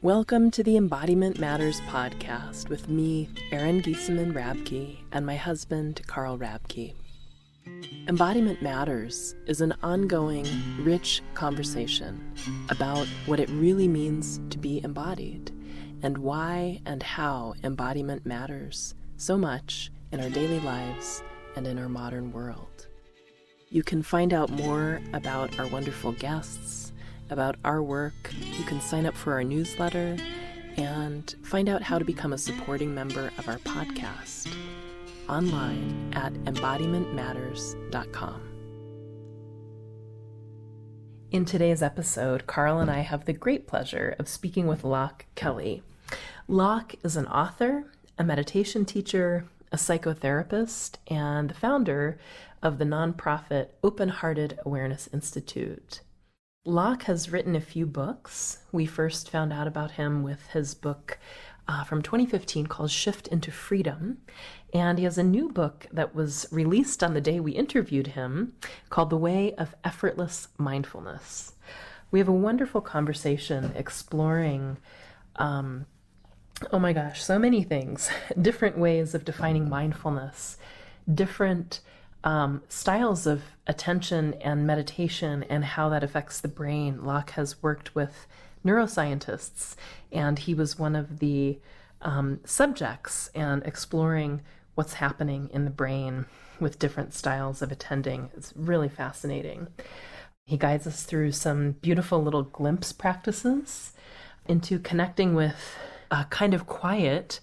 Welcome to the Embodiment Matters podcast with me, Erin Giesemann Rabke, and my husband, Carl Rabke. Embodiment Matters is an ongoing, rich conversation about what it really means to be embodied and why and how embodiment matters so much in our daily lives and in our modern world. You can find out more about our wonderful guests, about our work. You can sign up for our newsletter and find out how to become a supporting member of our podcast online at embodimentmatters.com. In today's episode, Carl and I have the great pleasure of speaking with Loch Kelly. Loch is an author, a meditation teacher, a psychotherapist, and the founder of the nonprofit Open-Hearted Awareness Institute. Loch has written a few books. We first found out about him with his book from 2015 called Shift into Freedom. And he has a new book that was released on the day we interviewed him called The Way of Effortless Mindfulness. We have a wonderful conversation exploring, so many things, different ways of defining mindfulness, different styles of attention and meditation and how that affects the brain. Loch has worked with neuroscientists, and he was one of the subjects and exploring what's happening in the brain with different styles of attending. It's really fascinating. He guides us through some beautiful little glimpse practices into connecting with a kind of quiet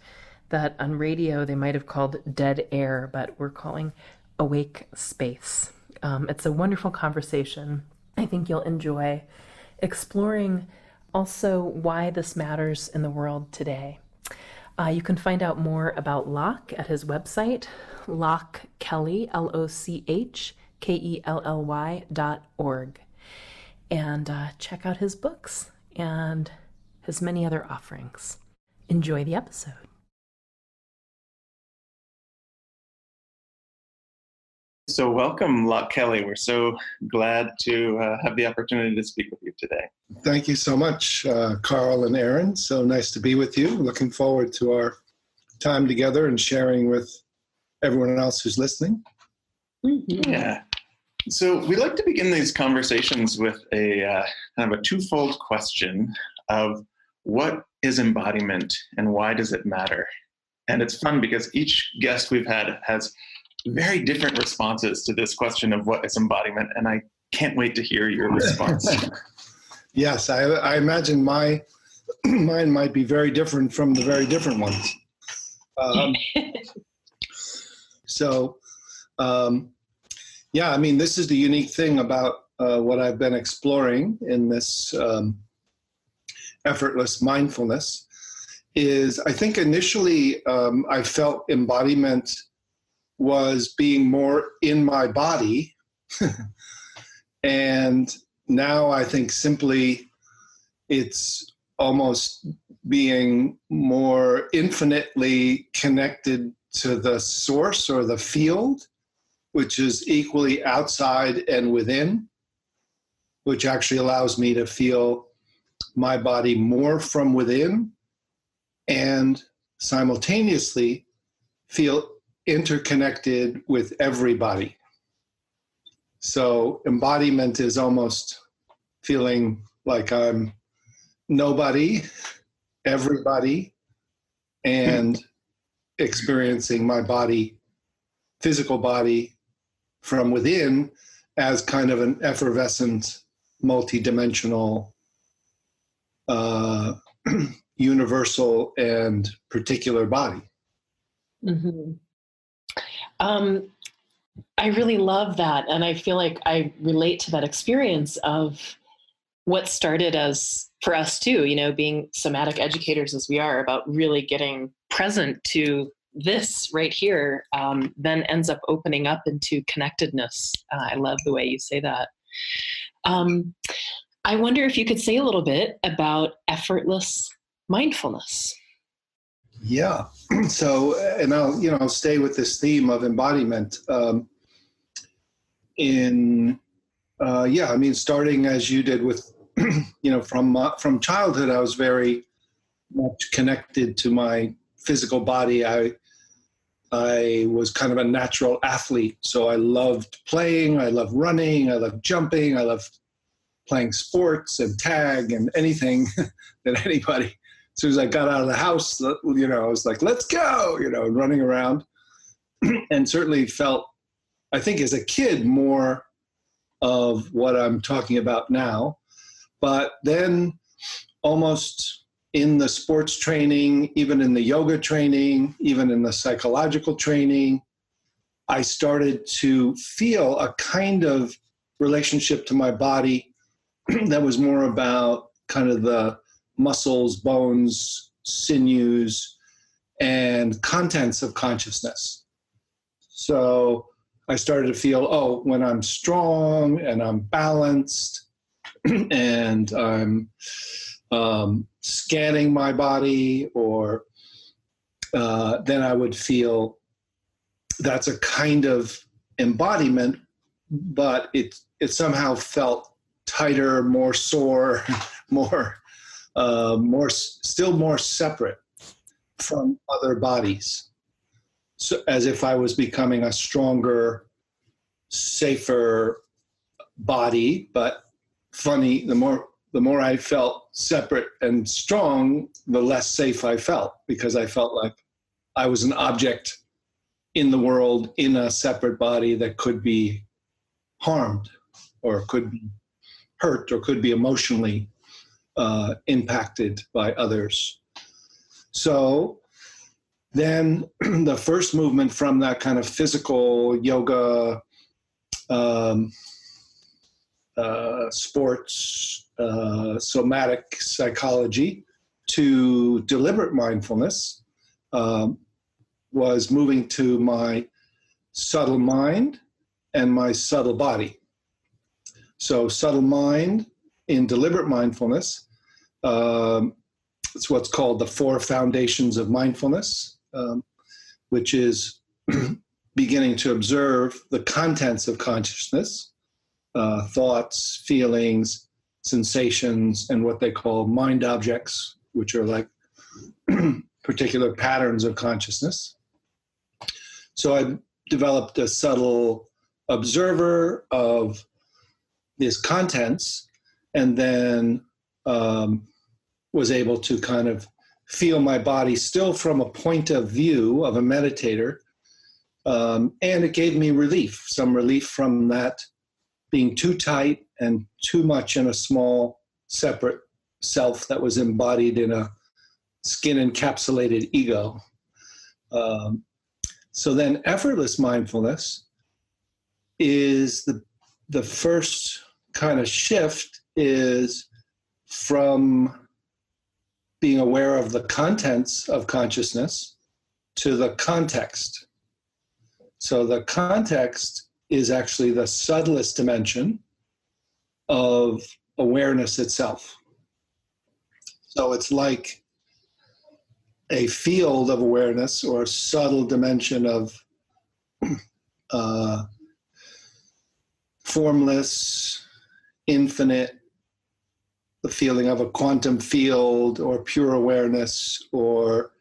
that on radio they might have called dead air, but we're calling awake space. It's a wonderful conversation. I think you'll enjoy exploring also why this matters in the world today. You can find out more about Loch at his website, Loch Kelly, LOCHKELLY.org, and check out his books and his many other offerings. Enjoy the episode. So welcome, Loch Kelly. We're so glad to have the opportunity to speak with you today. Thank you so much, Carl and Erin. So nice to be with you. Looking forward to our time together and sharing with everyone else who's listening. Mm-hmm. Yeah. So we like to begin these conversations with a kind of a twofold question of what is embodiment and why does it matter? And it's fun because each guest we've had has very different responses to this question of what is embodiment, and I can't wait to hear your response. Yes, I imagine mine might be very different from the very different ones. This is the unique thing about what I've been exploring in this effortless mindfulness is I think initially I felt embodiment was being more in my body. And now I think simply it's almost being more infinitely connected to the source or the field, which is equally outside and within, which actually allows me to feel my body more from within and simultaneously feel interconnected with everybody. So embodiment is almost feeling like I'm nobody, everybody, and experiencing my body, physical body from within as kind of an effervescent, multidimensional, universal and particular body. Mm-hmm. I really love that. And I feel like I relate to that experience of what started as, for us too, being somatic educators as we are, about really getting present to this right here, then ends up opening up into connectedness. I love the way you say that. I wonder if you could say a little bit about effortless mindfulness. Yeah. So, and I'll stay with this theme of embodiment. Starting as you did with, from childhood, I was very much connected to my physical body. I was kind of a natural athlete, so I loved playing, I loved running, I loved jumping, I loved playing sports and tag and anything that anybody, as soon as I got out of the house, I was like, let's go, and running around. And certainly felt, I think as a kid, more of what I'm talking about now. But then almost in the sports training, even in the yoga training, even in the psychological training, I started to feel a kind of relationship to my body that was more about kind of the muscles, bones, sinews, and contents of consciousness. So I started to feel, when I'm strong and I'm balanced and I'm scanning my body, or then I would feel that's a kind of embodiment, but it somehow felt tighter, more sore, still more separate from other bodies. So as if I was becoming a stronger, safer body, but funny, the more I felt separate and strong, the less safe I felt, because I felt like I was an object in the world in a separate body that could be harmed or could be hurt or could be emotionally impacted by others. So then the first movement from that kind of physical yoga, sports, somatic psychology to deliberate mindfulness was moving to my subtle mind and my subtle body. So subtle mind in deliberate mindfulness, it's what's called the 4 foundations of mindfulness, which is beginning to observe the contents of consciousness, thoughts, feelings, sensations, and what they call mind objects, which are like particular patterns of consciousness. So I developed a subtle observer of these contents, and then was able to kind of feel my body still from a point of view of a meditator. And it gave me relief, some relief from that being too tight and too much in a small, separate self that was embodied in a skin-encapsulated ego. So then effortless mindfulness is the first kind of shift is from being aware of the contents of consciousness to the context. So the context is actually the subtlest dimension of awareness itself. So it's like a field of awareness or a subtle dimension of formless, infinite, the feeling of a quantum field or pure awareness, or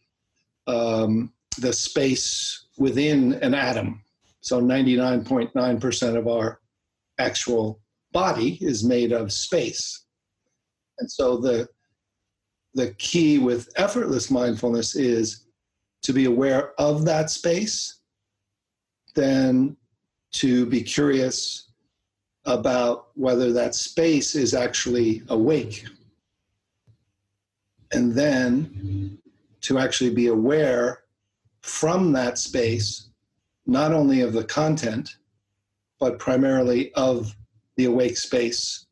the space within an atom. So 99.9% of our actual body is made of space. And so the key with effortless mindfulness is to be aware of that space, then to be curious about whether that space is actually awake, and then to actually be aware from that space, not only of the content, but primarily of the awake space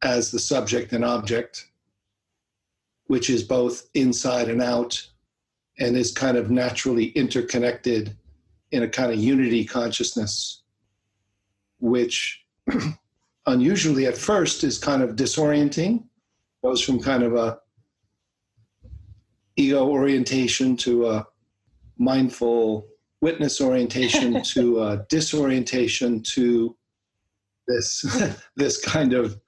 as the subject and object, which is both inside and out, and is kind of naturally interconnected in a kind of unity consciousness, which unusually at first is kind of disorienting, goes from kind of a ego orientation to a mindful witness orientation to a disorientation to this kind of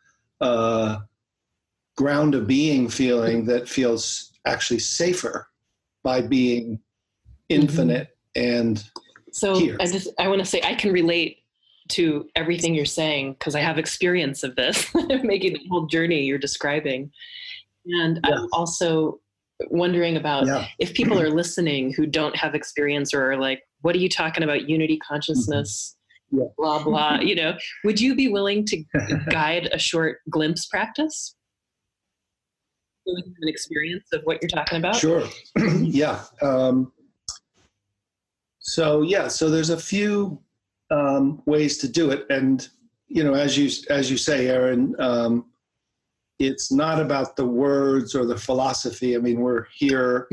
ground of being feeling that feels actually safer by being infinite and so here. I want to say I can relate to everything you're saying because I have experience of this, making the whole journey you're describing. And I'm also wondering about if people are listening who don't have experience or are like, what are you talking about? Unity consciousness, blah, blah, would you be willing to guide a short glimpse practice? So we can have an experience of what you're talking about? Sure. Yeah. So there's a few ways to do it. And, as you say, Aaron, it's not about the words or the philosophy. I mean, we're here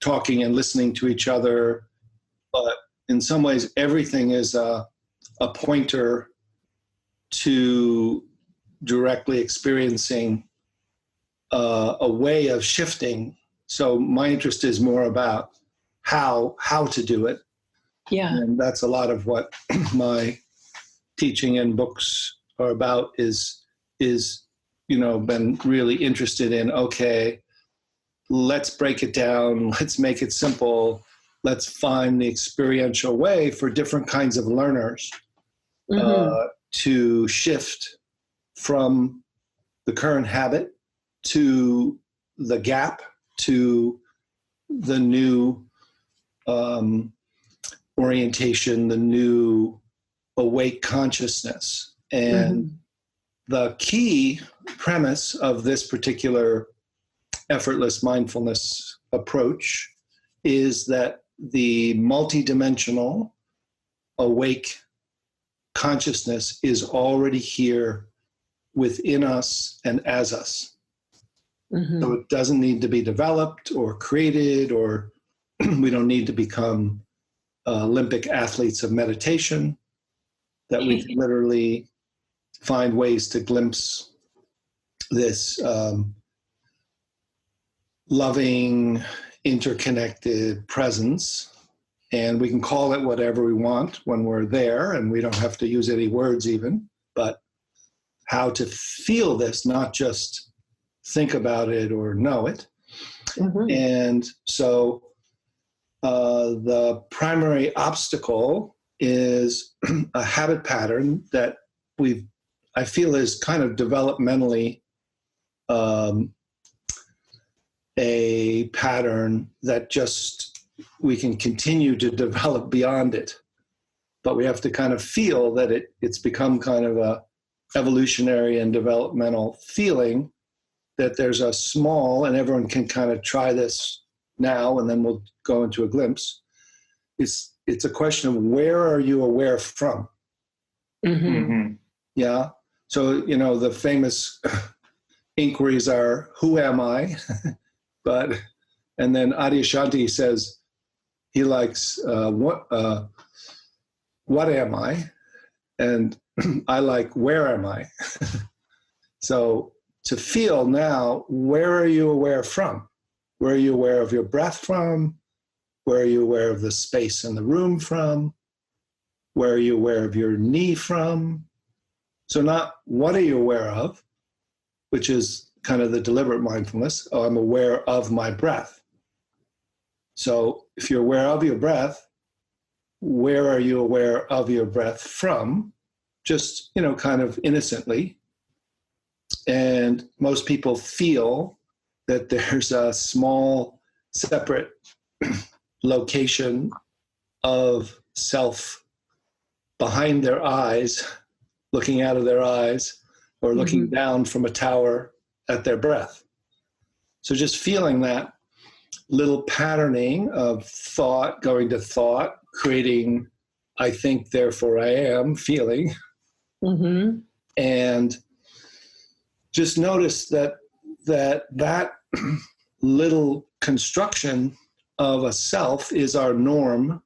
talking and listening to each other, but in some ways, everything is a pointer to directly experiencing a way of shifting. So my interest is more about how to do it. Yeah. And that's a lot of what my teaching and books are about is been really interested in, okay, let's break it down. Let's make it simple. Let's find the experiential way for different kinds of learners to shift from the current habit to the gap to the new orientation, the new awake consciousness. And the key premise of this particular effortless mindfulness approach is that the multidimensional awake consciousness is already here within us and as us. So it doesn't need to be developed or created, or we don't need to become Olympic athletes of meditation, that we can literally find ways to glimpse this loving, interconnected presence. And we can call it whatever we want when we're there, and we don't have to use any words even, but how to feel this, not just think about it or know it. And so the primary obstacle is a habit pattern that I feel is kind of developmentally a pattern that just we can continue to develop beyond it. But we have to kind of feel that it's become kind of a evolutionary and developmental feeling that there's a small, and everyone can kind of try this now, and then we'll go into a glimpse. It's a question of where are you aware from? Yeah. So, the famous inquiries are, who am I? And then Adyashanti says he likes, what am I? And I like, where am I? So to feel now, where are you aware from? Where are you aware of your breath from? Where are you aware of the space in the room from? Where are you aware of your knee from? So not what are you aware of, which is kind of the deliberate mindfulness. Oh, I'm aware of my breath. So if you're aware of your breath, where are you aware of your breath from? Just, kind of innocently. And most people feel that there's a small, separate location of self behind their eyes, looking out of their eyes, or looking down from a tower at their breath. So just feeling that little patterning of thought going to thought, creating I think, therefore I am feeling. And just notice that little construction of a self is our norm.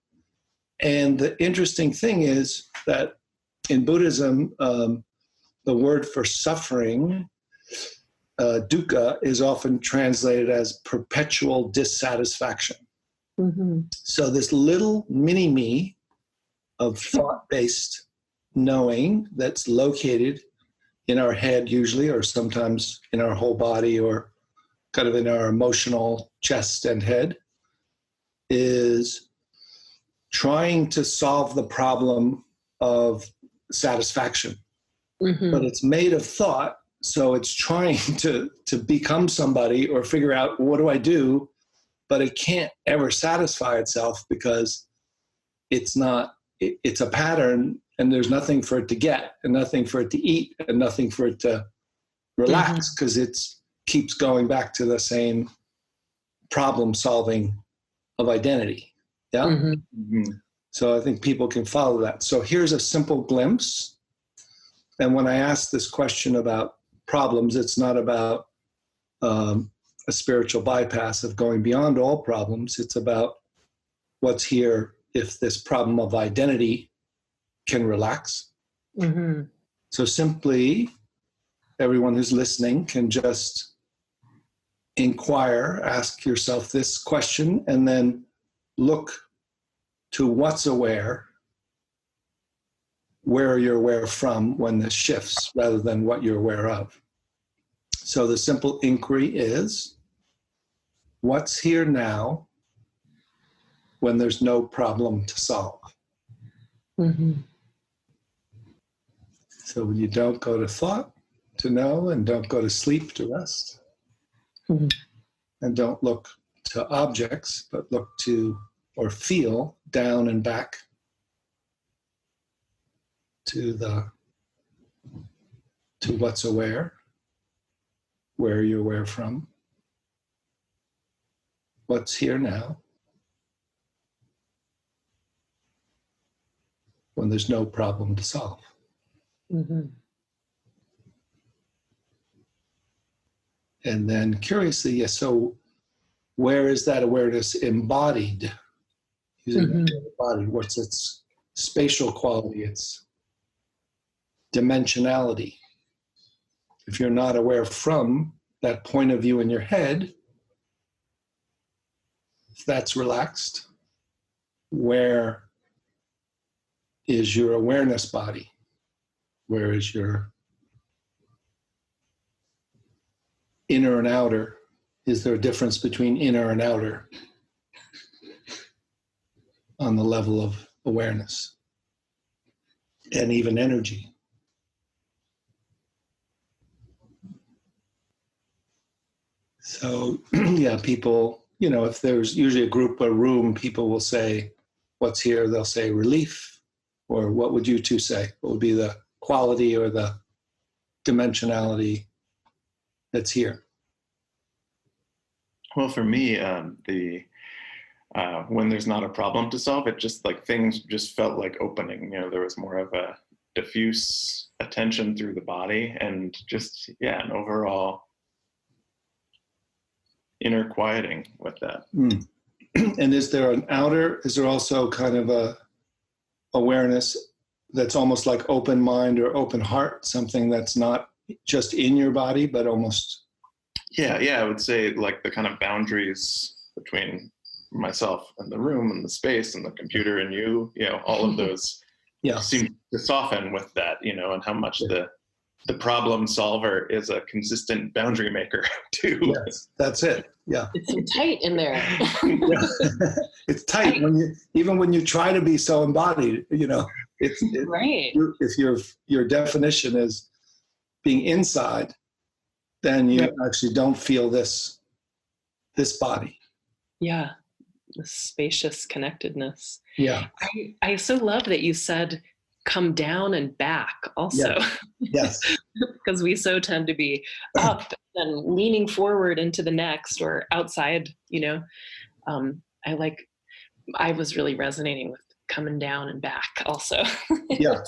And the interesting thing is that in Buddhism, the word for suffering, dukkha, is often translated as perpetual dissatisfaction. So this little mini-me of thought-based knowing that's located in our head usually, or sometimes in our whole body, or kind of in our emotional chest and head, is trying to solve the problem of satisfaction. Mm-hmm. But it's made of thought, so it's trying to become somebody or figure out, what do I do? But it can't ever satisfy itself because it's a pattern, and there's nothing for it to get, and nothing for it to eat, and nothing for it to relax, because it keeps going back to the same problem solving of identity. Yeah. Mm-hmm. Mm-hmm. So I think people can follow that. So here's a simple glimpse. And when I ask this question about problems, it's not about a spiritual bypass of going beyond all problems. It's about what's here if this problem of identity can relax. Mm-hmm. So simply, everyone who's listening can just inquire, ask yourself this question, and then look to what's aware, where you're aware from when this shifts, rather than what you're aware of. So the simple inquiry is, what's here now when there's no problem to solve? Mm-hmm. So when you don't go to thought to know, and don't go to sleep to rest, Mm-hmm. and don't look to objects, but look to or feel down and back to what's aware, where you're aware from, what's here now, when there's no problem to solve. Mm-hmm. And then curiously, yes, so where is that awareness embodied? Using the body, what's its spatial quality, its dimensionality? If you're not aware from that point of view in your head, if that's relaxed, where is your awareness body? Where is your inner and outer? Is there a difference between inner and outer on the level of awareness and even energy? So, yeah, people, if there's usually a group or room, people will say, what's here? They'll say relief. Or what would you two say? What would be the quality or the dimensionality that's here? Well, for me, when there's not a problem to solve, it just like things just felt like opening. There was more of a diffuse attention through the body, and just an overall inner quieting with that. And is there also kind of a awareness that's almost like open mind or open heart, something that's not just in your body, but almost? Yeah, I would say like the kind of boundaries between myself and the room and the space and the computer and you, all of those seem to soften with that, and how much the problem solver is a consistent boundary maker too. Yes, that's it. Yeah. It's so tight in there. It's tight when you try to be so embodied, right. If your definition is being inside, then you actually don't feel this body. Yeah. The spacious connectedness. Yeah. I so love that you said come down and back also. Yes. Because we so tend to be up and leaning forward into the next or outside, I was really resonating with coming down and back also. Yeah.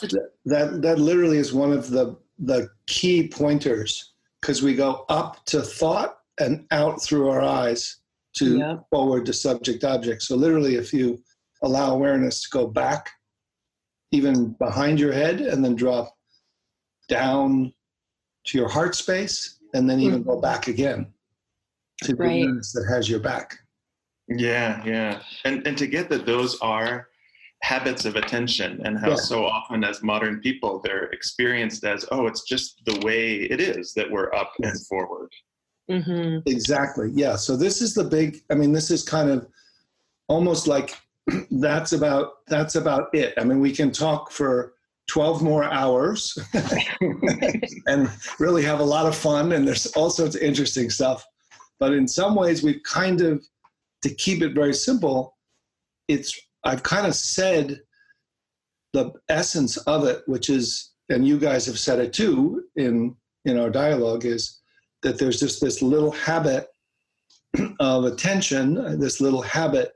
That literally is one of the key pointers, because we go up to thought and out through our eyes to forward to subject object. So literally, if you allow awareness to go back, even behind your head, and then drop down to your heart space, and then even go back again to the awareness that has your back. Yeah. And to get that those are habits of attention, and how so often as modern people, they're experienced as, oh, it's just the way it is that we're up and forward. Mm-hmm. Exactly. Yeah. So this is this is kind of almost like that's about it. I mean, we can talk for 12 more hours and really have a lot of fun, and there's all sorts of interesting stuff. But in some ways, we've kind of, to keep it very simple, I've kind of said the essence of it, which is, and you guys have said it too in our dialogue, is that there's just this little habit of attention, this little habit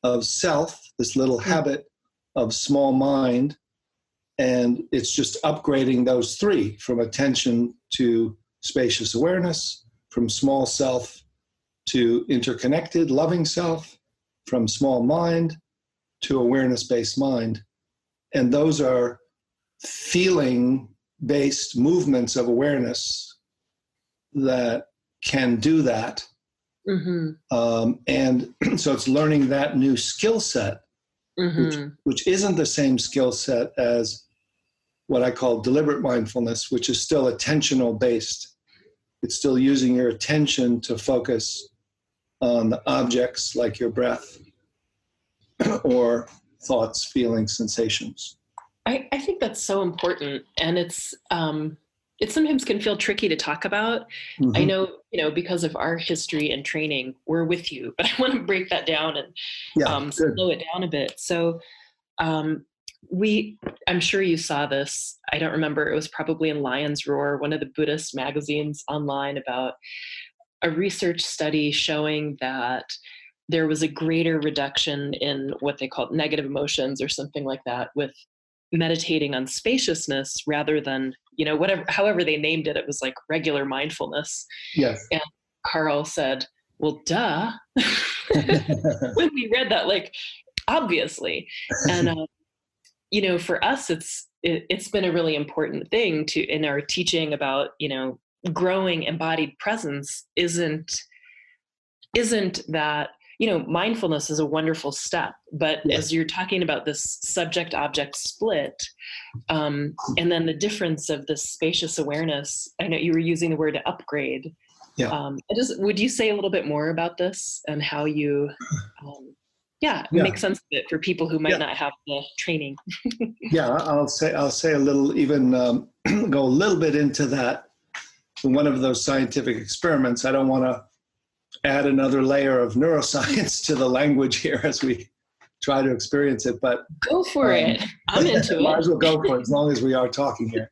of self, this little habit of small mind, and it's just upgrading those three, from attention to spacious awareness, from small self to interconnected, loving self, from small mind to awareness-based mind. And those are feeling-based movements of awareness that can do that. Mm-hmm. And so it's learning that new skill set, mm-hmm. which isn't the same skill set as what I call deliberate mindfulness, which is still attentional based. It's still using your attention to focus on the objects like your breath or thoughts, feelings, sensations. I think that's so important. And it sometimes can feel tricky to talk about. Mm-hmm. I know, because of our history and training, we're with you, but I want to break that down and slow it down a bit. So I'm sure you saw this. I don't remember. It was probably in Lion's Roar, one of the Buddhist magazines online, about a research study showing that there was a greater reduction in what they called negative emotions or something like that with meditating on spaciousness rather than, however they named it. It was like regular mindfulness. Yes. And Carl said, well, duh. When we read that, like, obviously. And, for us, it's been a really important thing in our teaching about, growing embodied presence isn't that, mindfulness is a wonderful step, but as you're talking about this subject-object split, and then the difference of this spacious awareness, I know you were using the word upgrade. Yeah. Would you say a little bit more about this and how you, make sense of it for people who might not have the training? I'll say a little, even go a little bit into that. One of those scientific experiments, I don't want to add another layer of neuroscience to the language here as we try to experience it, but go for it. I'm into it. Might as well go for it, as long as we are talking here.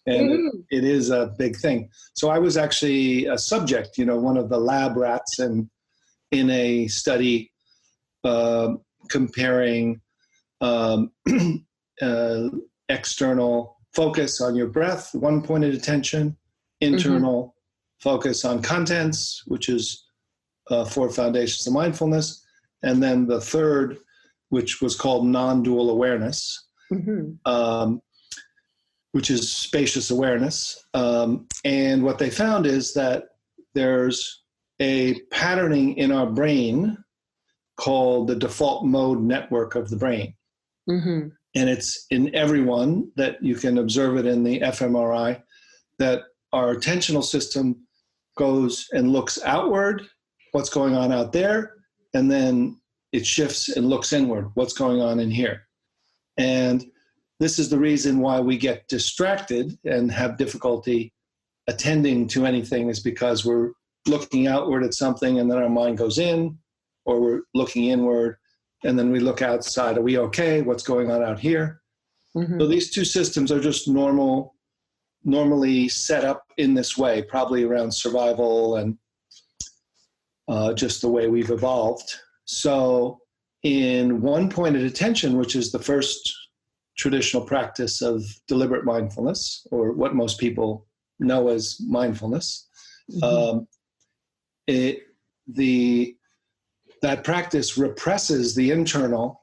And it is a big thing. So I was actually a subject, one of the lab rats, and in a study comparing external focus on your breath, one-pointed attention, internal focus on contents, which is 4 foundations of mindfulness, and then the third, which was called non-dual awareness, which is spacious awareness. And what they found is that there's a patterning in our brain called the default mode network of the brain. And it's in everyone, that you can observe it in the fMRI, that our attentional system goes and looks outward, what's going on out there, and then it shifts and looks inward, what's going on in here. And this is the reason why we get distracted and have difficulty attending to anything, is because we're looking outward at something and then our mind goes in, or we're looking inward and then we look outside. Are we okay? What's going on out here? So these two systems are just normally set up in this way, probably around survival and just the way we've evolved. So in one-pointed attention, which is the first traditional practice of deliberate mindfulness, or what most people know as mindfulness, that practice represses the internal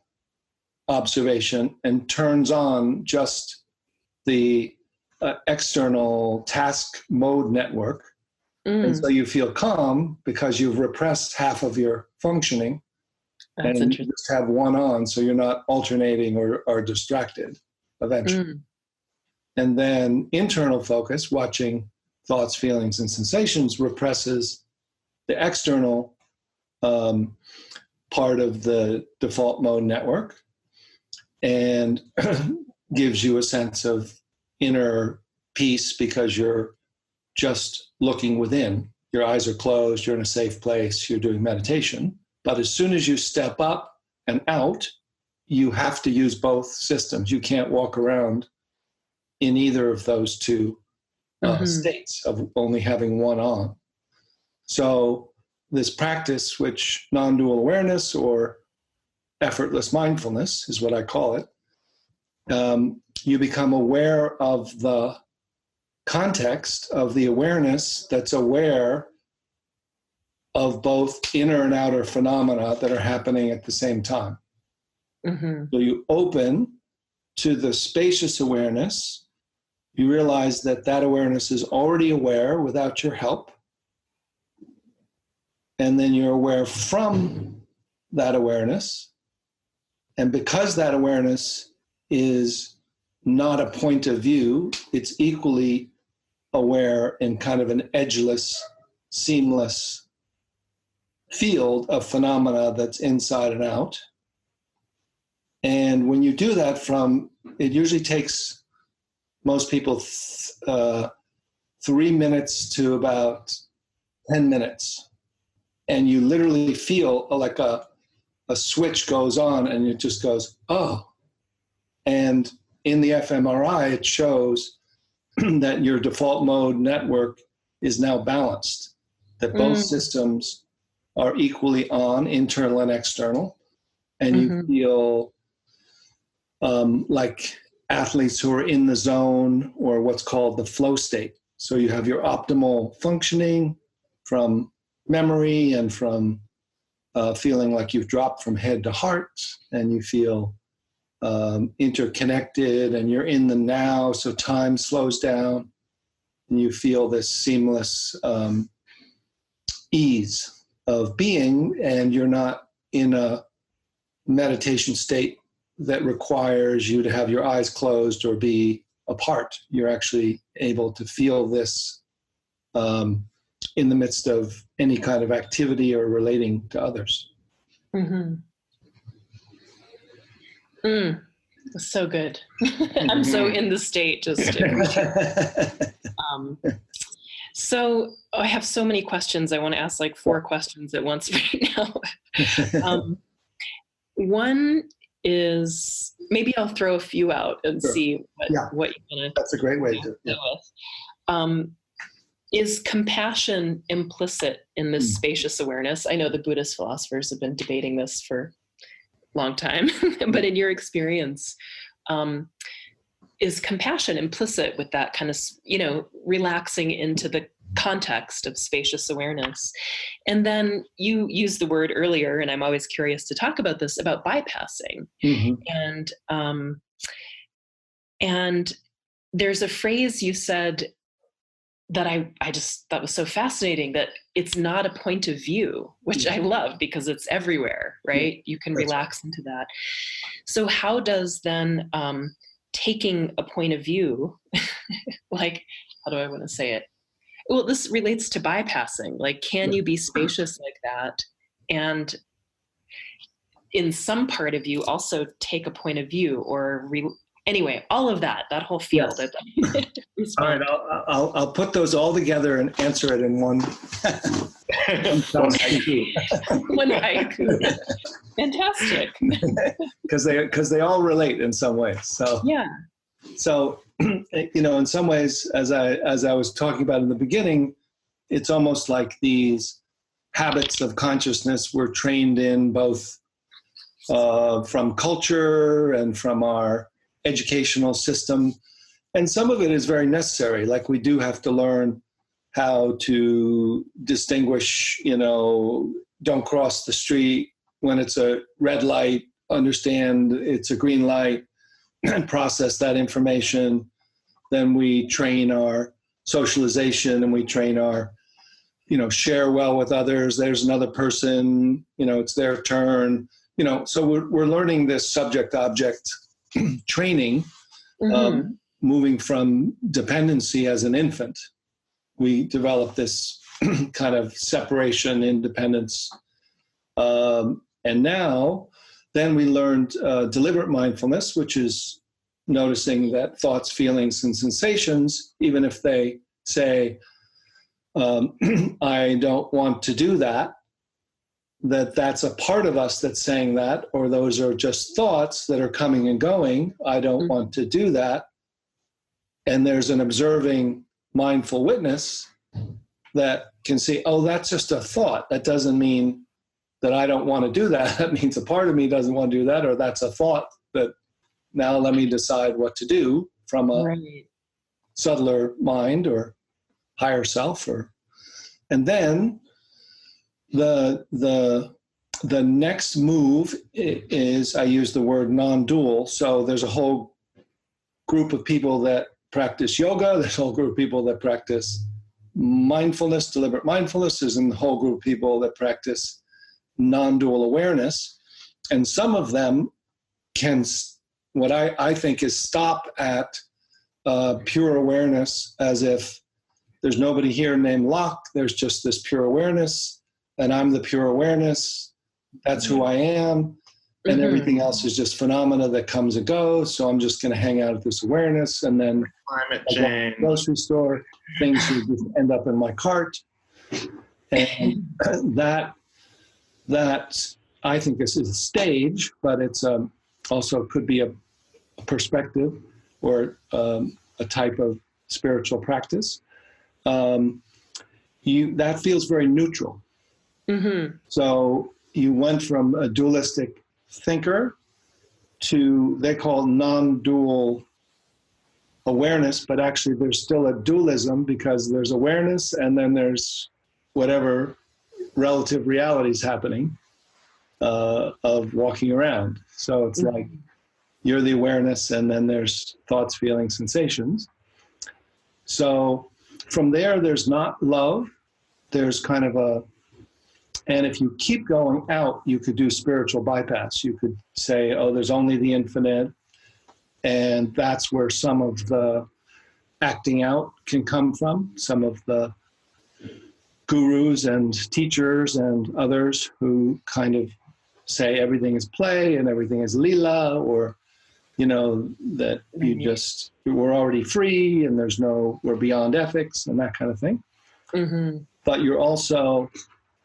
observation and turns on just the external task mode network. And so you feel calm because you've repressed half of your functioning, That's and interesting. just have one on so you're not alternating or are distracted eventually. And then internal focus, watching thoughts, feelings, and sensations, represses the external part of the default mode network and gives you a sense of inner peace because you're just looking within. Your eyes are closed, you're in a safe place, you're doing meditation. But as soon as you step up and out, you have to use both systems. You can't walk around in either of those two states of only having one on. So this practice, which non-dual awareness or effortless mindfulness is what I call it, you become aware of the context of the awareness that's aware of both inner and outer phenomena that are happening at the same time. So you open to the spacious awareness. You realize that that awareness is already aware without your help. And then you're aware from that awareness. And because that awareness is not a point of view, it's equally aware in kind of an edgeless, seamless field of phenomena that's inside and out. And when you do that it usually takes most people 3 minutes to about 10 minutes. And you literally feel like a switch goes on and it just goes, oh. And in the fMRI, it shows that your default mode network is now balanced, that both systems are equally on, internal and external. And you feel like athletes who are in the zone or what's called the flow state. So you have your optimal functioning from memory and from feeling like you've dropped from head to heart, and you feel interconnected and you're in the now, so time slows down and you feel this seamless ease of being, and you're not in a meditation state that requires you to have your eyes closed or be apart. You're actually able to feel this in the midst of any kind of activity or relating to others. So good. I'm so in the state just. So I have so many questions. I want to ask like 4 questions at once right now. One is, maybe I'll throw a few out and see what you want to. That's a great way to deal with. Is compassion implicit in this spacious awareness? I know the Buddhist philosophers have been debating this for a long time, but in your experience, is compassion implicit with that kind of, relaxing into the context of spacious awareness? And then you used the word earlier, and I'm always curious to talk about this, about bypassing. And there's a phrase you said that I just thought was so fascinating, that it's not a point of view, which I love because it's everywhere, right? You can relax into that. So how does then taking a point of view, like, how do I want to say it? Well, this relates to bypassing. Like, can you be spacious like that? And in some part of you also take a point of view or anyway, all of that whole field. Yes. All right, I'll put those all together and answer it in one haiku. One haiku. Fantastic. Because they all relate in some ways. So yeah. So in some ways, as I was talking about in the beginning, it's almost like these habits of consciousness we're trained in, both from culture and from our educational system. And some of it is very necessary. Like, we do have to learn how to distinguish, don't cross the street when it's a red light, understand it's a green light, and process that information. Then we train our socialization and we train our, share well with others. There's another person, it's their turn. so we're learning this subject-object training, moving from dependency as an infant. We develop this kind of separation, independence. And now, then we learned deliberate mindfulness, which is noticing that thoughts, feelings, and sensations, even if they say, I don't want to do that, that's a part of us that's saying that, or those are just thoughts that are coming and going. I don't want to do that. And there's an observing mindful witness that can see, oh, that's just a thought. That doesn't mean that I don't want to do that. That means a part of me doesn't want to do that, or that's a thought that now let me decide what to do from a subtler mind or higher self. And then the next move is, I use the word non-dual. So there's a whole group of people that practice yoga. There's a whole group of people that practice mindfulness, deliberate mindfulness. There's a whole group of people that practice non-dual awareness. And some of them can, what I think is, stop at pure awareness, as if there's nobody here named Loch. There's just this pure awareness, and I'm the pure awareness. That's who I am. And everything else is just phenomena that comes and goes. So I'm just going to hang out at this awareness. And then climate change, grocery store, things will just end up in my cart. And that I think this is a stage, but it's also could be a perspective or a type of spiritual practice. That feels very neutral. So you went from a dualistic thinker to, they call non-dual awareness, but actually there's still a dualism, because there's awareness and then there's whatever relative reality is happening of walking around. So it's like you're the awareness and then there's thoughts, feelings, sensations. So from there's not love, there's kind of and if you keep going out, you could do spiritual bypass. You could say, oh, there's only the infinite. And that's where some of the acting out can come from. Some of the gurus and teachers and others who kind of say everything is play and everything is lila, or, that we're already free and we're beyond ethics and that kind of thing. But you're also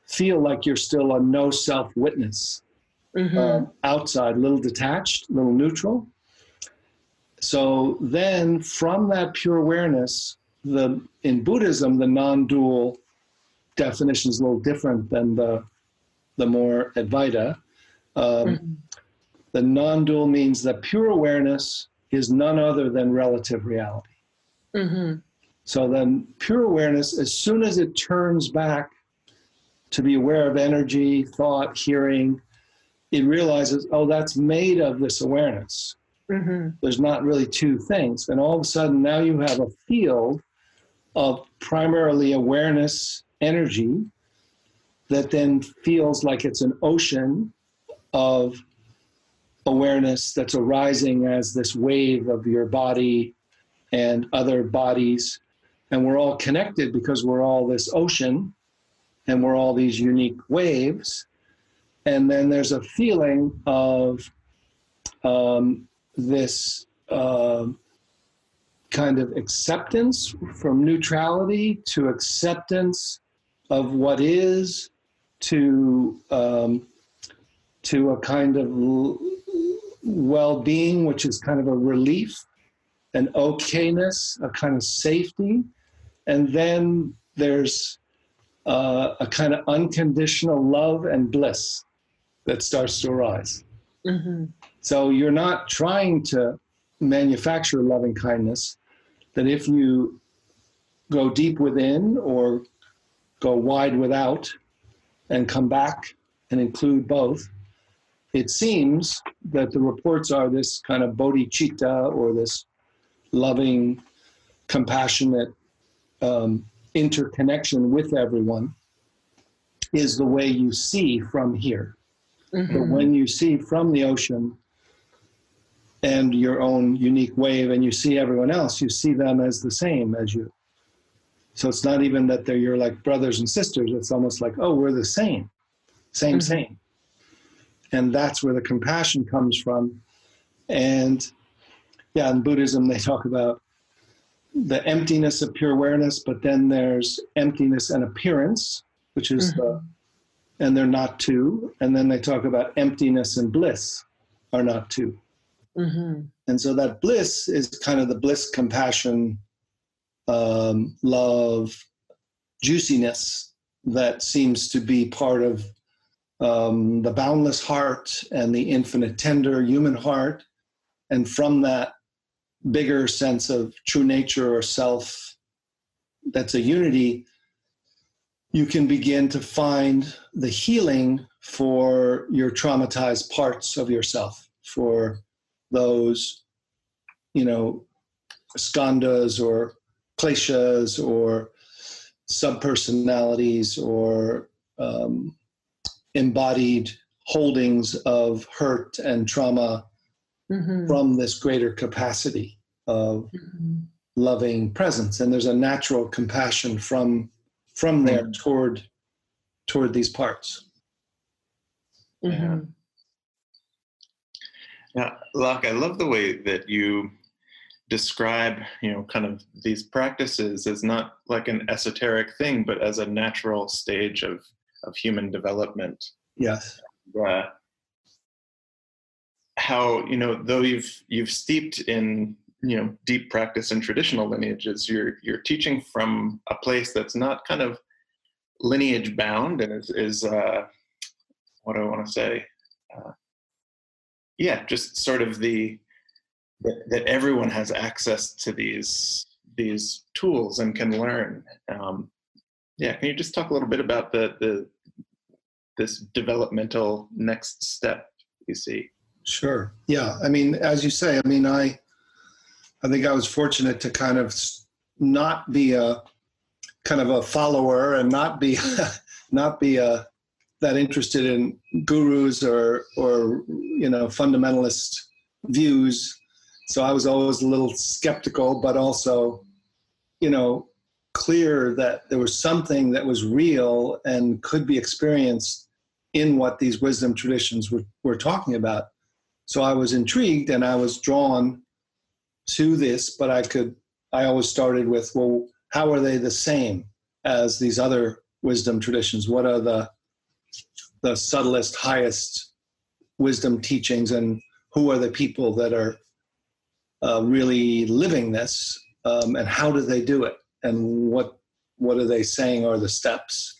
feel like you're still a no self witness, outside, a little detached, a little neutral. So then from that pure awareness, in Buddhism, the non-dual definition is a little different than the more Advaita. The non-dual means that pure awareness is none other than relative reality. So then pure awareness, as soon as it turns back to be aware of energy, thought, hearing, it realizes, oh, that's made of this awareness. There's not really two things. And all of a sudden now you have a field of primarily awareness energy that then feels like it's an ocean of awareness that's arising as this wave of your body and other bodies. And we're all connected because we're all this ocean and we're all these unique waves. And then there's a feeling of this kind of acceptance, from neutrality to acceptance of what is, to a kind of well-being, which is kind of a relief, an okayness, a kind of safety. And then there's a kind of unconditional love and bliss that starts to arise. So you're not trying to manufacture loving kindness, that if you go deep within or go wide without and come back and include both, it seems that the reports are this kind of bodhicitta, or this loving, compassionate interconnection with everyone, is the way you see from here. But when you see from the ocean and your own unique wave, and you see everyone else, you see them as the same as you. So it's not even that you're like brothers and sisters. It's almost like, oh, we're the same. Same. And that's where the compassion comes from. And yeah, in Buddhism, they talk about the emptiness of pure awareness, but then there's emptiness and appearance, which is and they're not two. And then they talk about emptiness and bliss are not two. And so that bliss is kind of the bliss, compassion, love, juiciness that seems to be part of the boundless heart and the infinite tender human heart. And from that bigger sense of true nature or self, that's a unity, you can begin to find the healing for your traumatized parts of yourself, for those, skandhas or kleshas or subpersonalities or embodied holdings of hurt and trauma from this greater capacity of loving presence. And there's a natural compassion from there toward these parts. Yeah. Now, Loch, I love the way that you describe, kind of these practices as not like an esoteric thing, but as a natural stage of human development. Yes. How, though you've steeped in, deep practice in traditional lineages, you're teaching from a place that's not kind of lineage bound and is what do I want to say? Just sort of that everyone has access to these tools and can learn. Can you just talk a little bit about this developmental next step you see? Sure. Yeah. I mean, as you say, I think I was fortunate to kind of not be a kind of a follower and not be that interested in gurus or fundamentalist views. So I was always a little skeptical, but also, clear that there was something that was real and could be experienced in what these wisdom traditions were talking about. So I was intrigued and I was drawn to this, but I always started with, well, how are they the same as these other wisdom traditions? What are the subtlest, highest wisdom teachings, and who are the people that are really living this, and how do they do it, and what are they saying are the steps?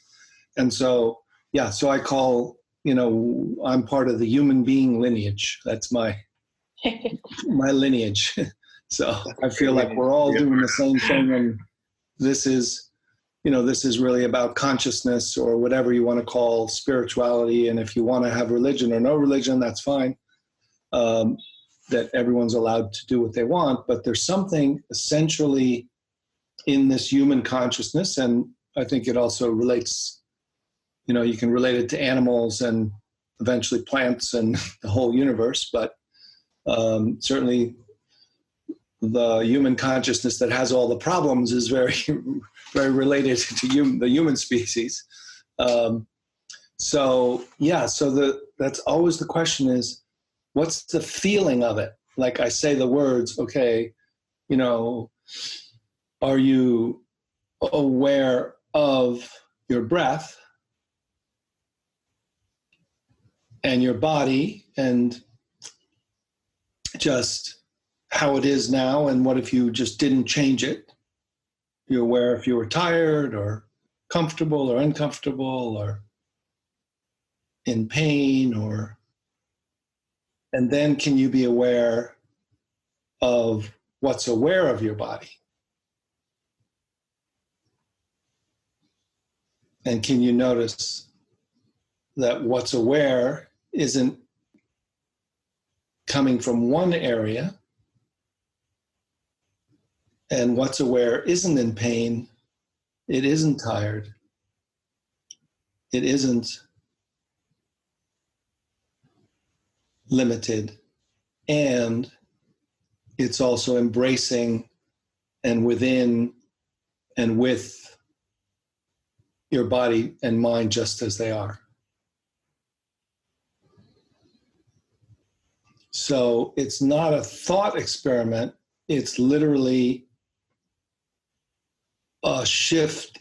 And so I call, I'm part of the human being lineage. That's my lineage. So I feel like we're all doing the same thing, and this is really about consciousness, or whatever you want to call spirituality. And if you want to have religion or no religion, that's fine. That everyone's allowed to do what they want, but there's something essentially in this human consciousness, and I think it also relates, you can relate it to animals and eventually plants and the whole universe, but certainly the human consciousness that has all the problems is very, very related to the human species. That's always the question is, what's the feeling of it? Like I say the words, okay, are you aware of your breath and your body and just how it is now, and what if you just didn't change it? You're aware if you were tired or comfortable or uncomfortable or in pain, and then can you be aware of what's aware of your body? And can you notice that what's aware isn't coming from one area, and what's aware isn't in pain, it isn't tired, it isn't limited, and it's also embracing and within and with your body and mind just as they are. So it's not a thought experiment, it's literally a shift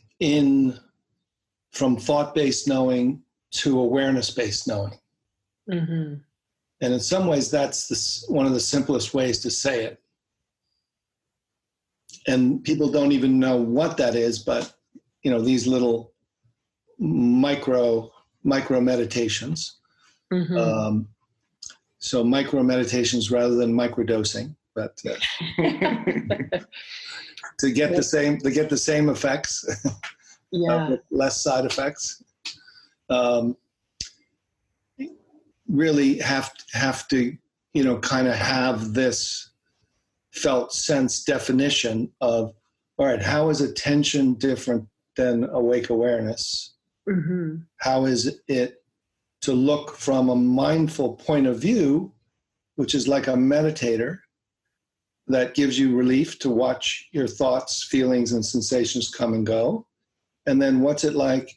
from thought-based knowing to awareness-based knowing. Mm-hmm. And in some ways, that's one of the simplest ways to say it. And people don't even know what that is, but these little micro meditations. Mm-hmm. So micro meditations rather than microdosing, but to get the same effects, with less side effects. Really have to kind of have this felt sense definition of, all right, how is attention different than awake awareness? Mm-hmm. How is it to look from a mindful point of view, which is like a meditator that gives you relief to watch your thoughts, feelings, and sensations come and go? And then what's it like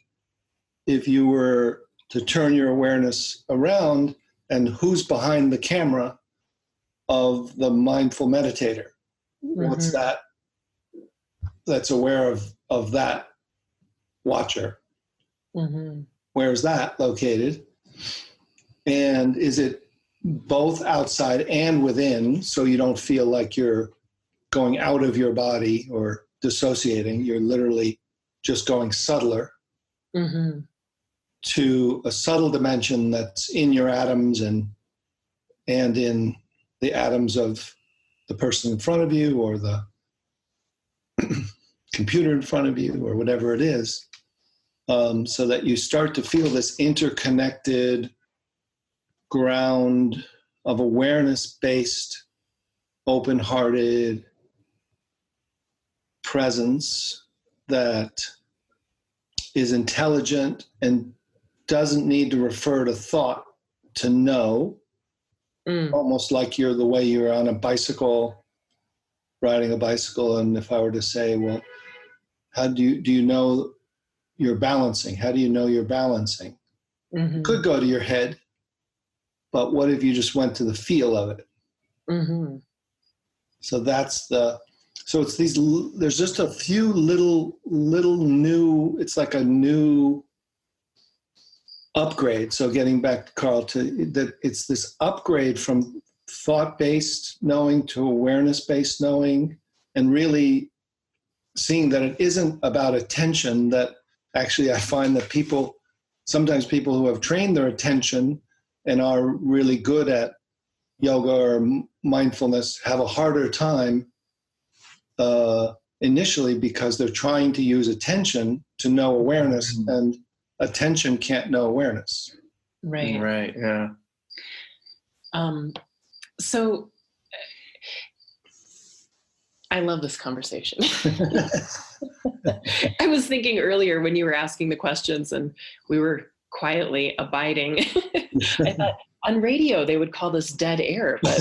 if you were to turn your awareness around, and who's behind the camera of the mindful meditator? Mm-hmm. What's that's aware of that watcher? Mm-hmm. Where's that located? And is it both outside and within, so you don't feel like you're going out of your body or dissociating? You're literally just going subtler. Mm-hmm. To a subtle dimension that's in your atoms and in the atoms of the person in front of you, or the computer in front of you, or whatever it is, so that you start to feel this interconnected ground of awareness-based, open-hearted presence that is intelligent and doesn't need to refer to thought to know. Almost like you're the way you're on a bicycle, riding a bicycle. And if I were to say, well, how do you know you're balancing? How do you know you're balancing? Mm-hmm. Could go to your head, but what if you just went to the feel of it? Mm-hmm. So so it's there's just a few little new, it's like a new upgrade. So getting back to Carl, that it's this upgrade from thought-based knowing to awareness-based knowing, and really seeing that it isn't about attention. That actually I find that sometimes people who have trained their attention and are really good at yoga or mindfulness have a harder time initially, because they're trying to use attention to know awareness, and attention can't know awareness. Right. Yeah. So I love this conversation. I was thinking earlier when you were asking the questions and we were quietly abiding, I thought on radio they would call this dead air, but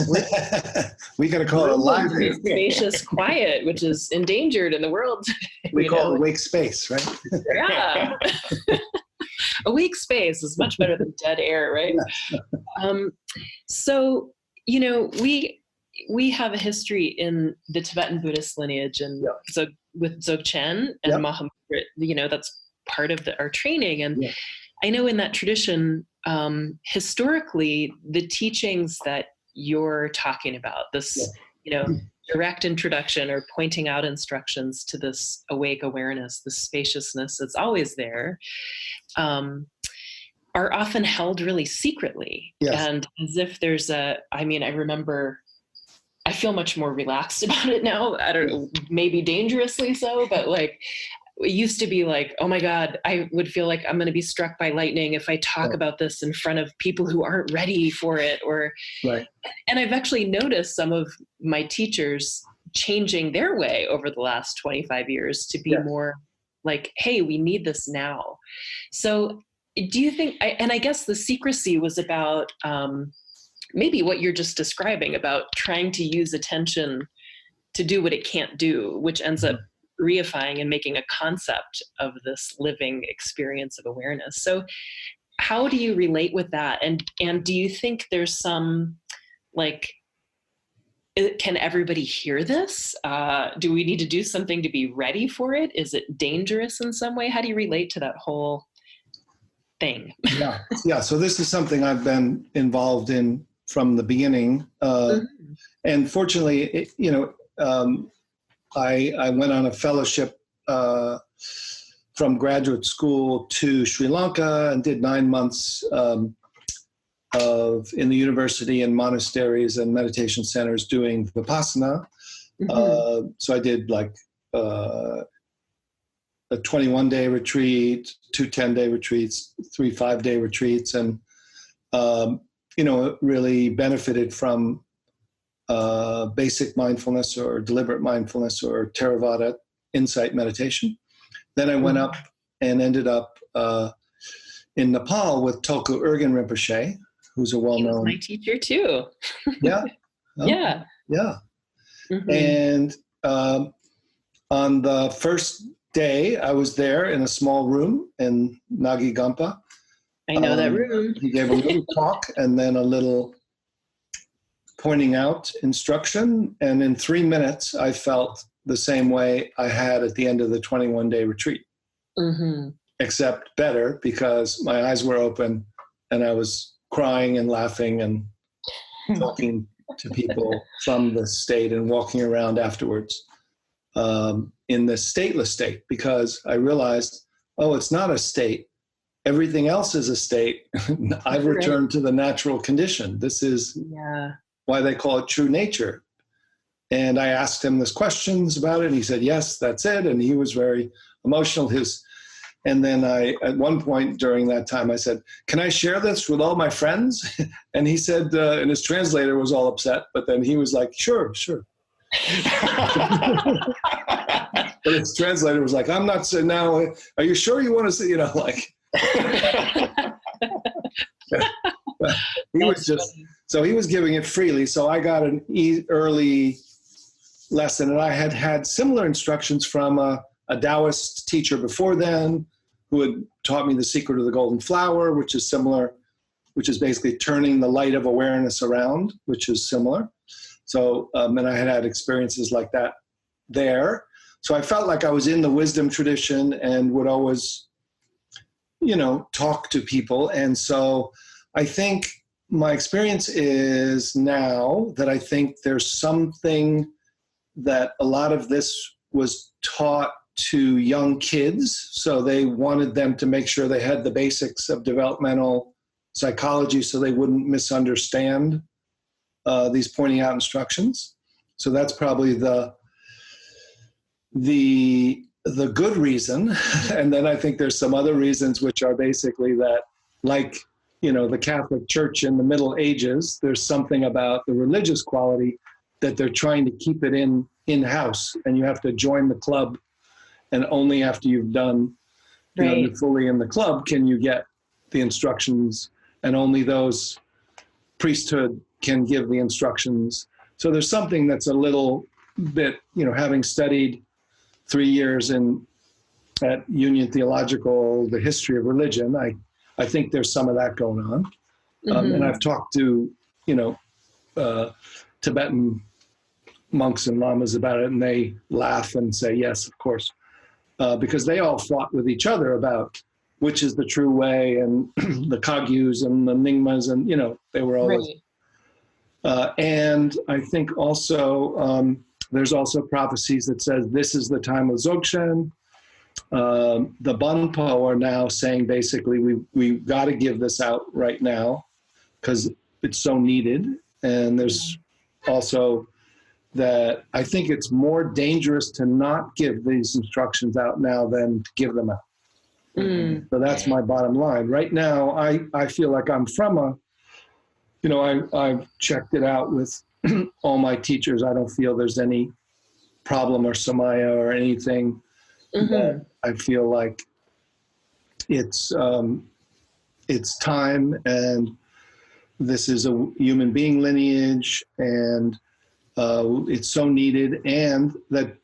we got to call it a live air. Spacious quiet, which is endangered in the world. We call it awake space, right? Yeah. Awake space is much better than dead air, right? So, we have a history in the Tibetan Buddhist lineage, and so with Dzogchen and Mahamudra, that's part of our training. And I know in that tradition, historically, the teachings that you're talking about, this, direct introduction or pointing out instructions to this awake awareness, this spaciousness that's always there, are often held really secretly. Yes. And as if there's I remember, I feel much more relaxed about it now. I don't know, maybe dangerously so, but it used to be like, oh my God, I would feel like I'm going to be struck by lightning if I talk about this in front of people who aren't ready for it. And I've actually noticed some of my teachers changing their way over the last 25 years to be more like, hey, we need this now. So do you think, and I guess the secrecy was about maybe what you're just describing about trying to use attention to do what it can't do, which ends up reifying and making a concept of this living experience of awareness. So how do you relate with that? And do you think there's some, like, can everybody hear this? Do we need to do something to be ready for it? Is it dangerous in some way? How do you relate to that whole thing? Yeah. So this is something I've been involved in from the beginning. And fortunately, I went on a fellowship from graduate school to Sri Lanka and did 9 months in the university and monasteries and meditation centers doing Vipassana. So I did like a 21-day retreat, 2 10-day retreats, 3 5-day retreats, and really benefited from basic mindfulness or deliberate mindfulness or Theravada insight meditation. Then I went up and ended up in Nepal with Tulku Urgyen Rinpoche, who's a well-known... He was my teacher too. Yeah? Oh, yeah. Yeah. And on the first day, I was there in a small room in Nagi Gampa. I know that room. He gave a little talk and then a little pointing out instruction. And in 3 minutes, I felt the same way I had at the end of the 21-day retreat, except better because my eyes were open and I was crying and laughing and talking to people from the state and walking around afterwards in the stateless state, because I realized, oh, it's not a state. Everything else is a state. I've returned to the natural condition. This is why they call it true nature. And I asked him this questions about it, and he said, yes, that's it. And he was very emotional. And then at one point during that time, I said, can I share this with all my friends? And he said, and his translator was all upset, but then he was like, sure. But his translator was like, I'm not saying now, are you sure you want to say, like. He was just, so he was giving it freely. So I got an early lesson, and I had similar instructions from a Taoist teacher before then, who had taught me the secret of the golden flower, which is similar, which is basically turning the light of awareness around, which is similar. So, and I had experiences like that there. So I felt like I was in the wisdom tradition and would always, talk to people. And so I think my experience is now that I think there's something that a lot of this was taught to young kids. So they wanted them to make sure they had the basics of developmental psychology so they wouldn't misunderstand these pointing out instructions. So that's probably the good reason. And then I think there's some other reasons, which are basically that, like, the Catholic Church in the Middle Ages, there's something about the religious quality that they're trying to keep it in-house, and you have to join the club, and only after you've done fully in the club can you get the instructions, and only those priesthood can give the instructions. So there's something that's a little bit, having studied 3 years at Union Theological, the history of religion, I think there's some of that going on. And I've talked to, Tibetan monks and lamas about it, and they laugh and say, yes, of course, because they all fought with each other about which is the true way, and the Kagyus and the Nyingmas, and, they were always. And I think also, there's also prophecies that says this is the time of Dzogchen. The Bonpo are now saying basically we've got to give this out right now because it's so needed. And there's also that I think it's more dangerous to not give these instructions out now than to give them out. So that's my bottom line. Right now, I feel like I'm from I've checked it out with all my teachers. I don't feel there's any problem or samaya or anything. But I feel like it's time, and this is a human being lineage, and it's so needed, and that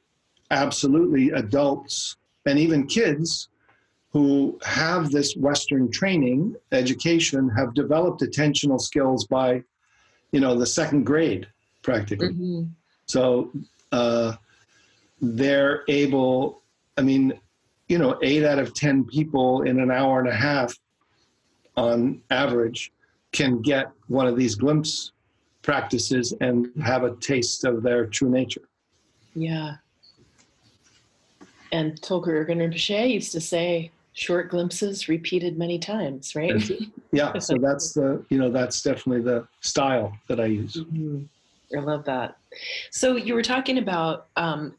absolutely adults and even kids who have this Western training, education, have developed attentional skills by, the second grade, practically. Mm-hmm. So they're able, 8 out of 10 people in an hour and a half on average can get one of these glimpse practices and have a taste of their true nature. Yeah. And Tolkien Rinpoche used to say, short glimpses repeated many times, right? Yeah, so that's that's definitely the style that I use. Mm-hmm. I love that. So you were talking about, I'm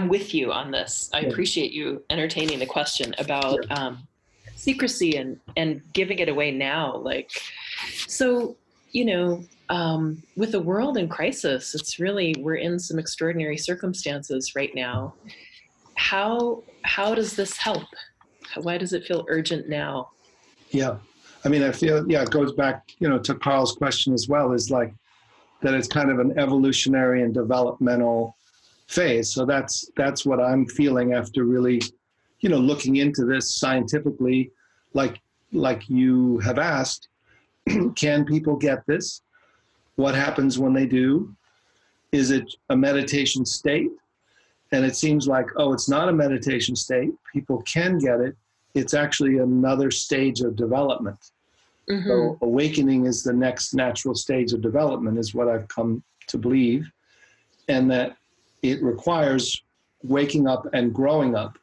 with you on this. I appreciate you entertaining the question about secrecy and giving it away now. Like, so, with the world in crisis, it's really, we're in some extraordinary circumstances right now. How does this help? Why does it feel urgent now? Yeah. I feel, it goes back, to Carl's question as well, is like that it's kind of an evolutionary and developmental phase. So that's what I'm feeling after really, looking into this scientifically, like you have asked, can people get this? What happens when they do? Is it a meditation state? And it seems like, it's not a meditation state. People can get it. It's actually another stage of development. Mm-hmm. So awakening is the next natural stage of development, is what I've come to believe. And that it requires waking up and growing up.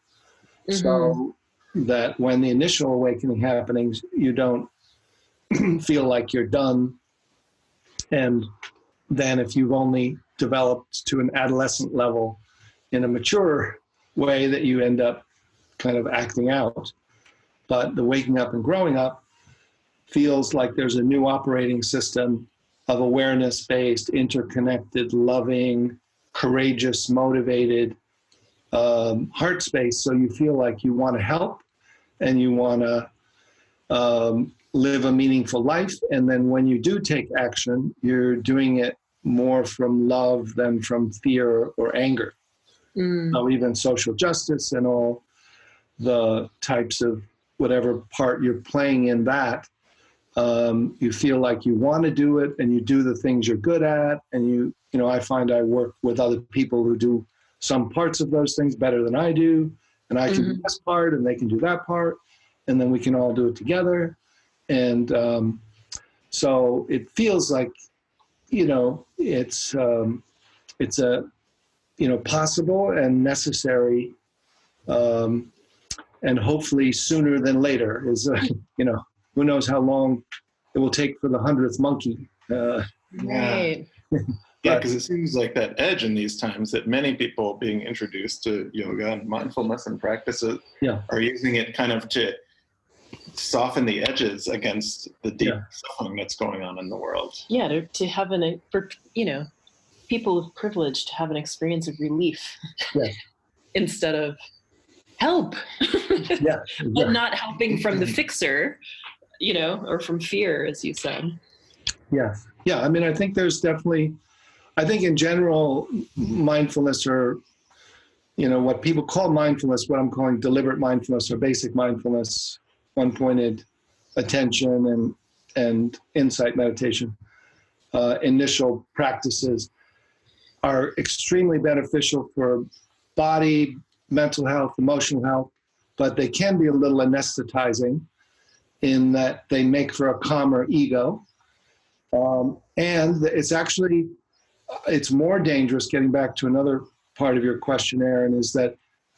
Mm-hmm. So that when the initial awakening happenings, you don't feel like you're done. And then if you've only developed to an adolescent level in a mature way, that you end up kind of acting out. But the waking up and growing up feels like there's a new operating system of awareness-based, interconnected, loving, courageous, motivated heart space. So you feel like you want to help and you want to live a meaningful life. And then when you do take action, you're doing it more from love than from fear or anger. So even social justice and all the types of whatever part you're playing in that, you feel like you want to do it and you do the things you're good at. And I find I work with other people who do some parts of those things better than I do. And I can do this part and they can do that part. And then we can all do it together. And so it feels like, it's a, possible and necessary, and hopefully sooner than later is, who knows how long it will take for the 100th monkey. Right. Yeah, because it seems like that edge in these times that many people being introduced to yoga and mindfulness and practices are using it kind of to soften the edges against the deep suffering that's going on in the world. Yeah, to have for people with privilege to have an experience of relief instead of help. But not helping from the fixer, or from fear, as you said. Yeah. I think there's definitely, I think in general, mindfulness, or, what people call mindfulness, what I'm calling deliberate mindfulness or basic mindfulness, one-pointed attention and insight meditation, initial practices are extremely beneficial for body, mental health, emotional health, but they can be a little anesthetizing in that they make for a calmer ego. And it's more dangerous, getting back to another part of your question, Aaron, is that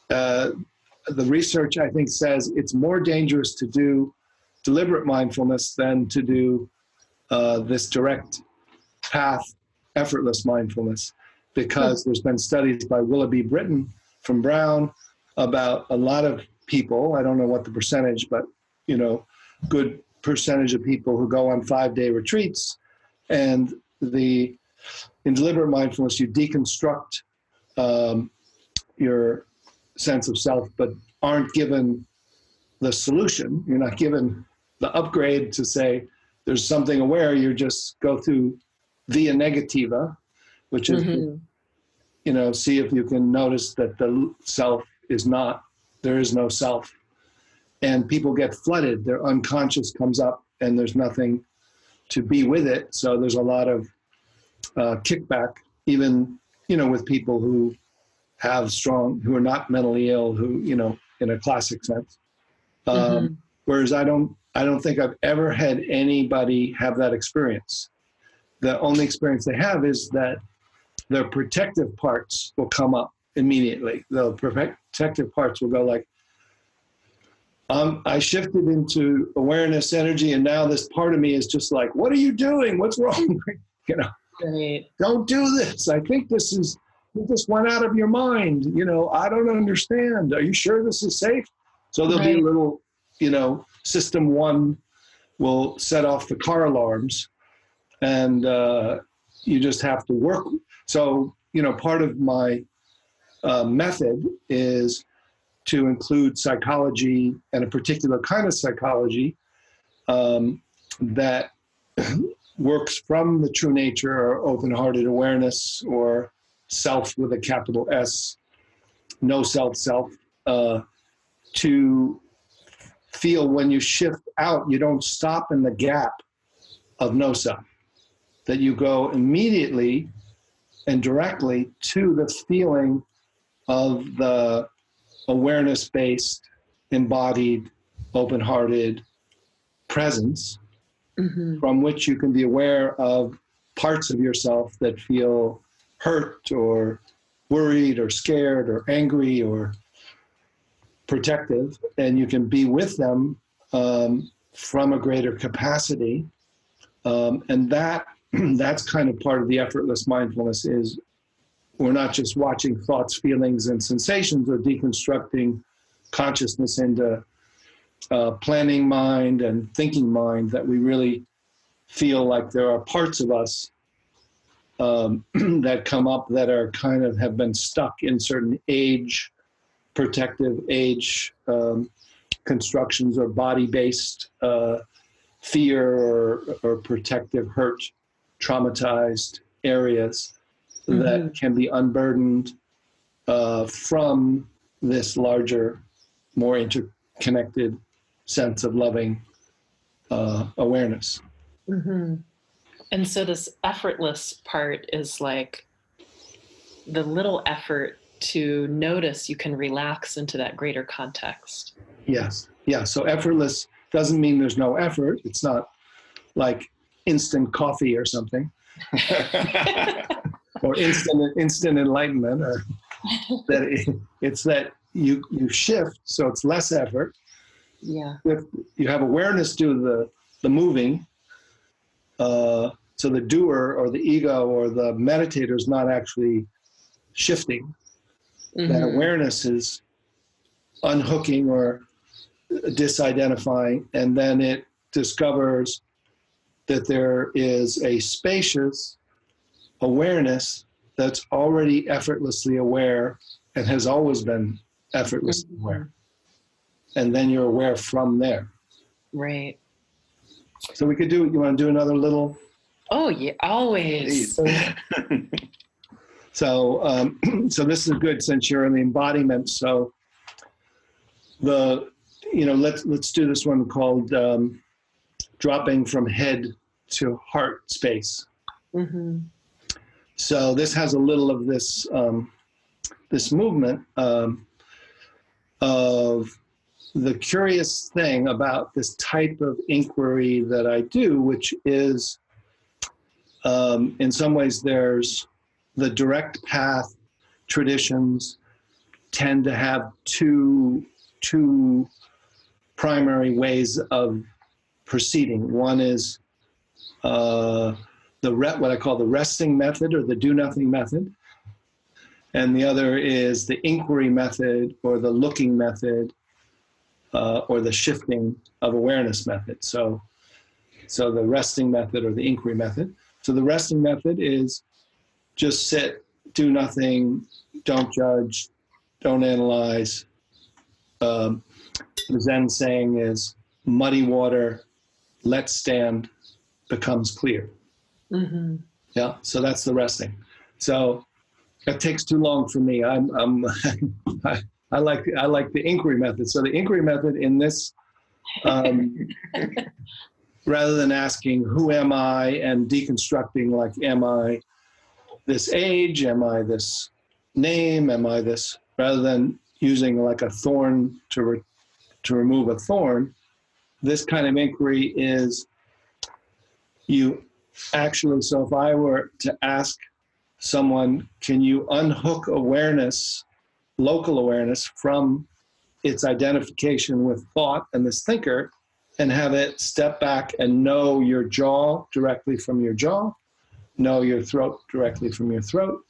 the research, I think, says it's more dangerous to do deliberate mindfulness than to do this direct path, effortless mindfulness, because there's been studies by Willoughby Britton from Brown about a lot of people, I don't know what the percentage, but, good percentage of people who go on 5-day retreats. And in deliberate mindfulness, you deconstruct your sense of self, but aren't given the solution. You're not given the upgrade to say, there's something aware, you just go through via negativa, which is, see if you can notice that the self is not, there is no self. And people get flooded, their unconscious comes up and there's nothing to be with it. So there's a lot of kickback, even, with people who have who are not mentally ill, who, in a classic sense. Whereas I don't think I've ever had anybody have that experience. The only experience they have is that their protective parts will come up immediately. The protective parts will go like, I shifted into awareness energy, and now this part of me is just like, what are you doing? What's wrong? Right. Don't do this. I think you just went out of your mind. I don't understand. Are you sure this is safe? So there'll be a little, system one will set off the car alarms, and you just have to work. So, part of my method is to include psychology, and a particular kind of psychology that works from the true nature, or open-hearted awareness, or self with a capital S, no self, to feel when you shift out, you don't stop in the gap of no self, that you go immediately and directly to the feeling of the awareness-based, embodied, open-hearted presence, from which you can be aware of parts of yourself that feel hurt or worried or scared or angry or protective, and you can be with them from a greater capacity. And that's kind of part of the effortless mindfulness, is we're not just watching thoughts, feelings, and sensations, or deconstructing consciousness into planning mind and thinking mind, that we really feel like there are parts of us that come up that are kind of have been stuck in certain protective age constructions, or body-based fear or protective hurt, traumatized areas that can be unburdened from this larger, more interconnected sense of loving awareness. And so this effortless part is like the little effort to notice you can relax into that greater context. Yes. Yeah. So effortless doesn't mean there's no effort. It's not like instant coffee or something. Or instant enlightenment, or it's that you shift, so it's less effort. Yeah. If you have awareness do the moving, so the doer or the ego or the meditator is not actually shifting. That awareness is unhooking or disidentifying, and then it discovers that there is a spacious awareness that's already effortlessly aware and has always been effortlessly aware. And then you're aware from there. Right. So we could you want to do another little? Oh, yeah, always. So this is good since you're in the embodiment. So let's do this one called dropping from head to heart space. So this has a little of this this movement of the curious thing about this type of inquiry that I do, which is in some ways there's the direct path traditions tend to have two primary ways of proceeding. One is what I call the resting method, or the do nothing method. And the other is the inquiry method, or the looking method, or the shifting of awareness method. So the resting method or the inquiry method. So the resting method is just sit, do nothing, don't judge, don't analyze. The Zen saying is muddy water, let stand, becomes clear. Mm-hmm. Yeah, so that's the resting. So it takes too long for me. I like the inquiry method. So the inquiry method in this, rather than asking who am I and deconstructing, like, am I this age? Am I this name? Am I this? Rather than using like a thorn to remove a thorn, this kind of inquiry is you actually. So if I were to ask someone, can you unhook awareness, local awareness, from its identification with thought and this thinker, and have it step back and know your jaw directly from your jaw, know your throat directly from your throat,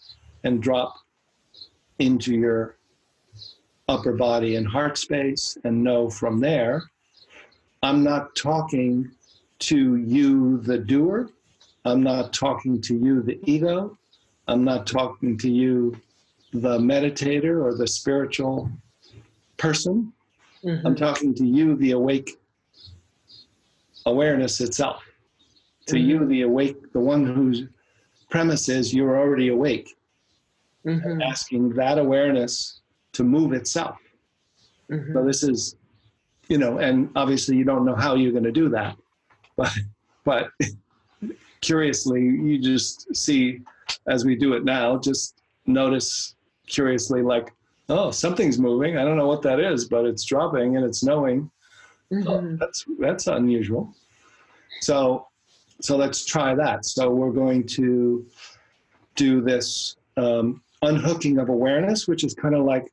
and drop into your upper body and heart space, and know from there. I'm not talking to you, the doer. I'm not talking to you, the ego. I'm not talking to you, the meditator or the spiritual person. Mm-hmm. I'm talking to you, the awake awareness itself. To you, the awake, the one whose premise is you're already awake. Mm-hmm. Asking that awareness to move itself. Mm-hmm. So this is, and obviously you don't know how you're going to do that, but curiously, you just see, as we do it now, just notice curiously, like, oh, something's moving. I don't know what that is, but it's dropping and it's knowing. Mm-hmm. Oh, that's unusual. So let's try that. So we're going to do this unhooking of awareness, which is kind of like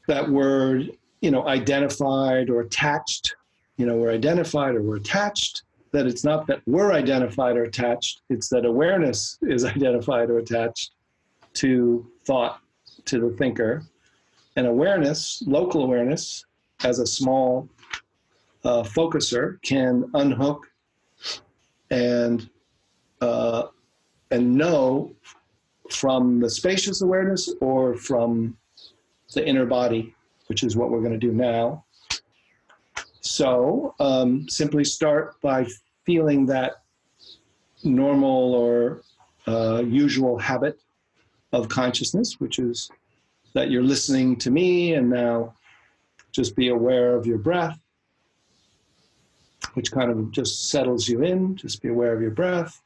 that word, identified or attached. We're identified or we're attached. That it's not that we're identified or attached, it's that awareness is identified or attached to thought, to the thinker. And awareness, local awareness, as a small focuser, can unhook and know from the spacious awareness or from the inner body, which is what we're going to do now. So simply start by feeling that normal or usual habit of consciousness, which is that you're listening to me, and now just be aware of your breath, which kind of just settles you in. Just be aware of your breath.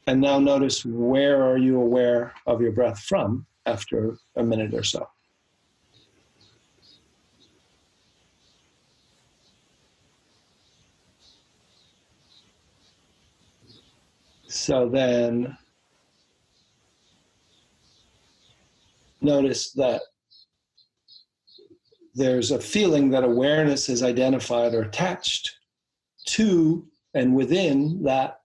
And now notice, where are you aware of your breath from after a minute or so? So then notice that there's a feeling that awareness is identified or attached to and within that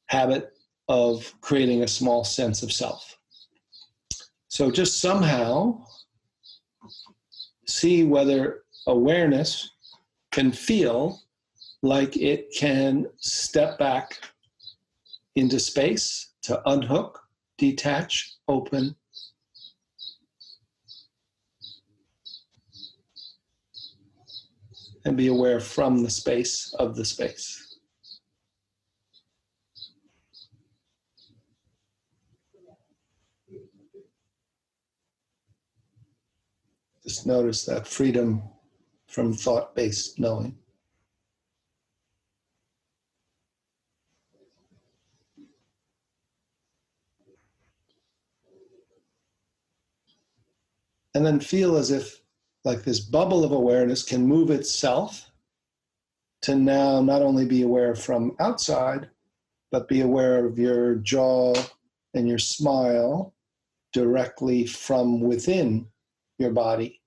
habit of creating a small sense of self. So just somehow see whether awareness can feel like it can step back into space to unhook, detach, open, and be aware from the space of the space. Just notice that freedom from thought-based knowing. And then feel as if, like, this bubble of awareness can move itself to now not only be aware from outside, but be aware of your jaw and your smile directly from within your body.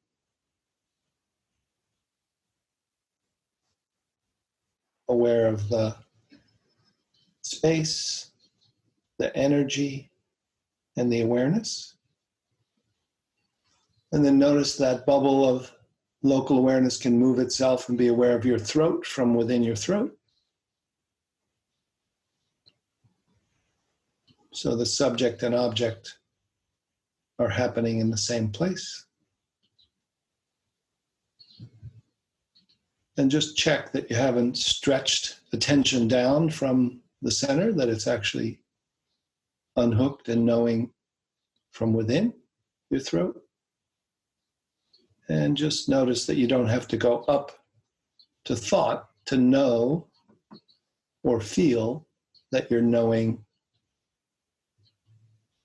Aware of the space, the energy, and the awareness. And then notice that bubble of local awareness can move itself and be aware of your throat from within your throat. So the subject and object are happening in the same place. And just check that you haven't stretched the tension down from the center, that it's actually unhooked and knowing from within your throat. And just notice that you don't have to go up to thought to know or feel that you're knowing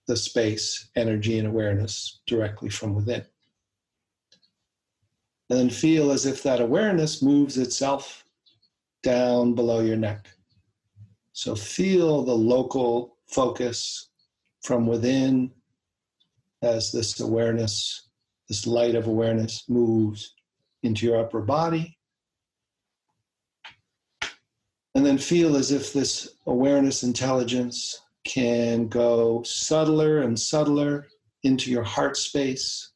the space, energy, and awareness directly from within. And then feel as if that awareness moves itself down below your neck. So feel the local focus from within as this awareness, this light of awareness moves into your upper body. And then feel as if this awareness intelligence can go subtler and subtler into your heart space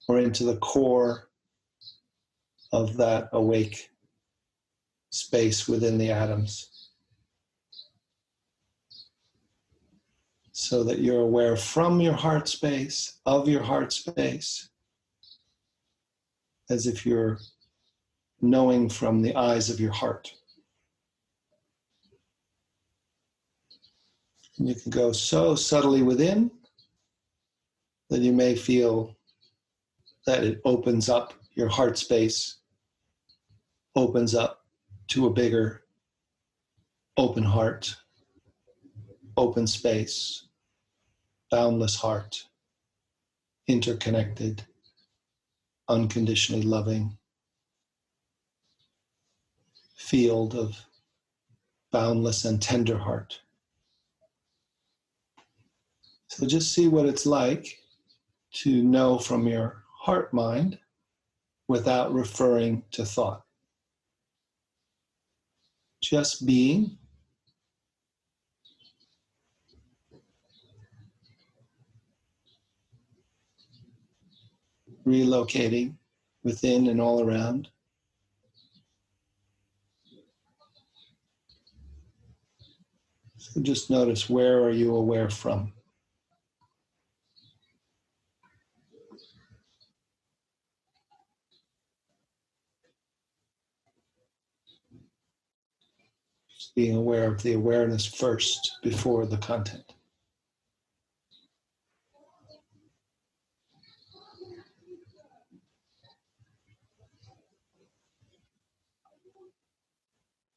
or into the core of that awake space within the atoms, so that you're aware from your heart space, of your heart space, as if you're knowing from the eyes of your heart. And you can go so subtly within that you may feel that it opens up your heart space, opens up to a bigger open heart, open space, boundless heart, interconnected, unconditionally loving field of boundless and tender heart. So just see what it's like to know from your heart mind without referring to thought. Just being. Relocating within and all around. So just notice, where are you aware from? Just being aware of the awareness first before the content.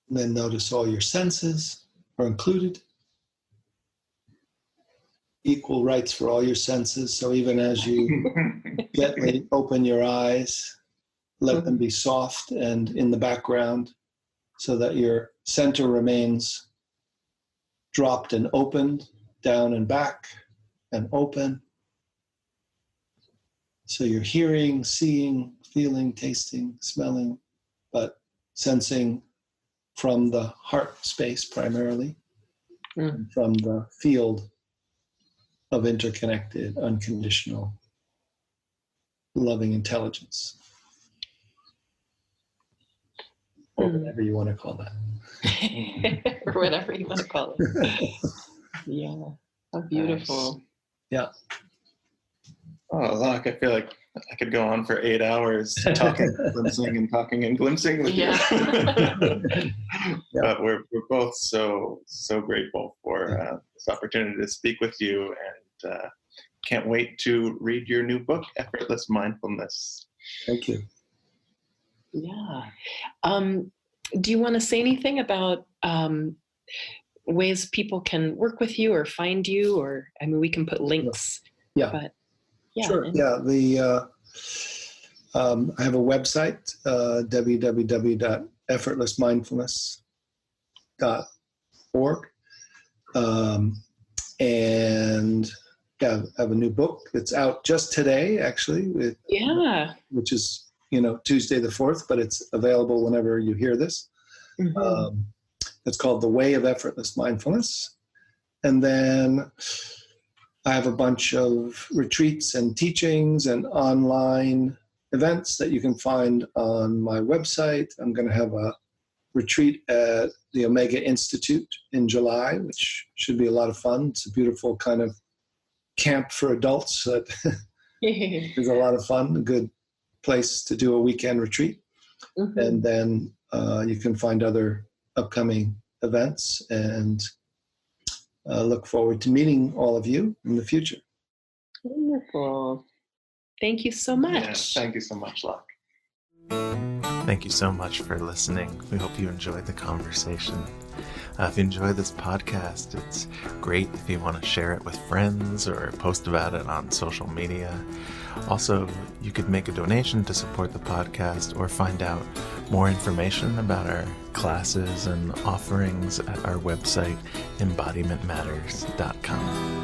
And then notice all your senses are included. Equal rights for all your senses. So even as you gently open your eyes, let them be soft and in the background so that your center remains dropped and opened, down and back and open. So you're hearing, seeing, feeling, tasting, smelling, but sensing from the heart space primarily, and from the field of interconnected, unconditional, loving intelligence. Or whatever you want to call that. Or whatever you want to call it. Yeah, how beautiful. Nice. Yeah. Oh, Locke, I feel like I could go on for 8 hours talking, glimpsing, and talking and glimpsing with you. But we're both so grateful for this opportunity to speak with you, and can't wait to read your new book, Effortless Mindfulness. Thank you. Yeah. Do you want to say anything about ways people can work with you or find you? Or, I mean, we can put links. Yeah. But yeah. Sure. Yeah. I have a website, www.effortlessmindfulness.org. And yeah, I have a new book that's out just today, actually, which is, Tuesday the 4th, but it's available whenever you hear this. Mm-hmm. It's called The Way of Effortless Mindfulness. And then I have a bunch of retreats and teachings and online events that you can find on my website. I'm going to have a retreat at the Omega Institute in July, which should be a lot of fun. It's a beautiful kind of camp for adults that is a lot of fun, a good place to do a weekend retreat. And then you can find other upcoming events, and look forward to meeting all of you in the future. Wonderful. Thank you so much. Yeah, thank you so much, Loch. Thank you so much for listening. We hope you enjoyed the conversation. If you enjoy this podcast, it's great if you want to share it with friends or post about it on social media. Also, you could make a donation to support the podcast or find out more information about our classes and offerings at our website, embodimentmatters.com.